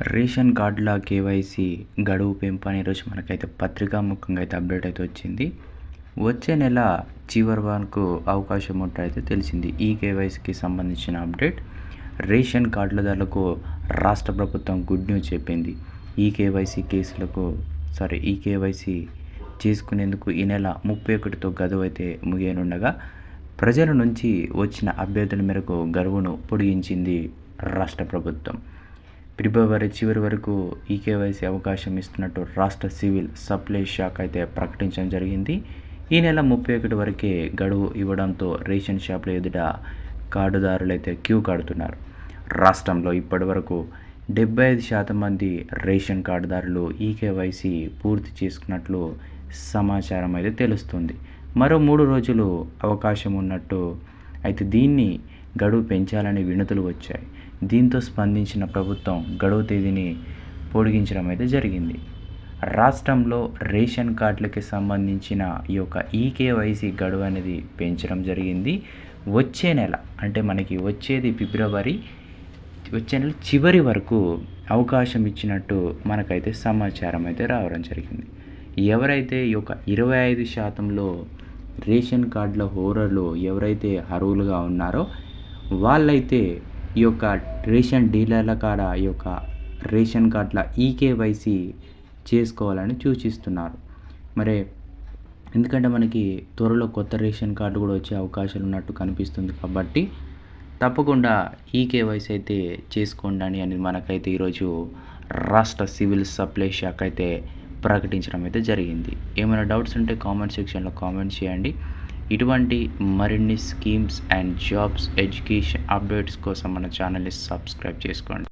Ration కార్డుల KYC గడువు పెంపు అని ఈరోజు మనకైతే పత్రికాముఖంగా అయితే అప్డేట్ అయితే వచ్చింది. వచ్చే నెల చివరి వరకు అవకాశం ఉన్నట్టయితే తెలిసింది. ఈ కేవైసీకి సంబంధించిన అప్డేట్. రేషన్ కార్డులదారులకు రాష్ట్ర ప్రభుత్వం గుడ్ న్యూస్ చెప్పింది. ఈ కేవైసీ చేసుకునేందుకు ఈ నెల 31తో గడువు అయితే ముగియనుండగా ప్రజల నుంచి వచ్చిన అభ్యర్థుల మేరకు గడువును పొడిగించింది రాష్ట్ర ప్రభుత్వం. ఫిబ్రవరి చివరి వరకు ఈ కేవైసీ అవకాశం ఇస్తున్నట్టు రాష్ట్ర సివిల్ సప్లైస్ శాఖ అయితే ప్రకటించడం జరిగింది. ఈ నెల 31 వరకే గడువు ఇవ్వడంతో రేషన్ షాపుల ఎదుట కార్డుదారులు అయితే క్యూ కడుతున్నారు. రాష్ట్రంలో ఇప్పటి వరకు 75% మంది రేషన్ కార్డుదారులు ఈ కేవైసీ పూర్తి చేసుకున్నట్లు సమాచారం అయితే తెలుస్తుంది. మరో 3 రోజులు అవకాశం ఉన్నట్టు అయితే దీన్ని గడువు పెంచాలని వినతులు వచ్చాయి. దీంతో స్పందించిన ప్రభుత్వం గడువు తేదీని పొడిగించడం అయితే జరిగింది. రాష్ట్రంలో రేషన్ కార్డులకి సంబంధించిన ఈ యొక్క ఈకేవైసీ గడువు అనేది పెంచడం జరిగింది. వచ్చే నెల అంటే మనకి వచ్చేది ఫిబ్రవరి, వచ్చే నెల చివరి వరకు అవకాశం ఇచ్చినట్టు మనకైతే సమాచారం అయితే రావడం జరిగింది. ఎవరైతే ఈ యొక్క 25%లో రేషన్ కార్డుల హోల్డర్లు ఎవరైతే అర్హులుగా ఉన్నారో వాళ్ళైతే ఈ యొక్క రేషన్ డీలర్ల కాడ ఈ యొక్క రేషన్ కార్డుల ఈకేవైసీ చేసుకోవాలని సూచిస్తున్నారు. మరి ఎందుకంటే మనకి త్వరలో కొత్త రేషన్ కార్డు కూడా వచ్చే అవకాశాలు ఉన్నట్టు కనిపిస్తుంది. కాబట్టి తప్పకుండా ఈకేవైసీ అయితే చేసుకోండి అని మనకైతే ఈరోజు రాష్ట్ర సివిల్ సప్లై శాఖ అయితే ప్రకటించడం అయితే జరిగింది. ఏమైనా డౌట్స్ ఉంటే కామెంట్ సెక్షన్లో కామెంట్ చేయండి. ఇటువంటి మరిన్ని schemes and jobs education updates కోసం మన ఛానల్ని సబ్స్క్రైబ్ చేసుకోండి.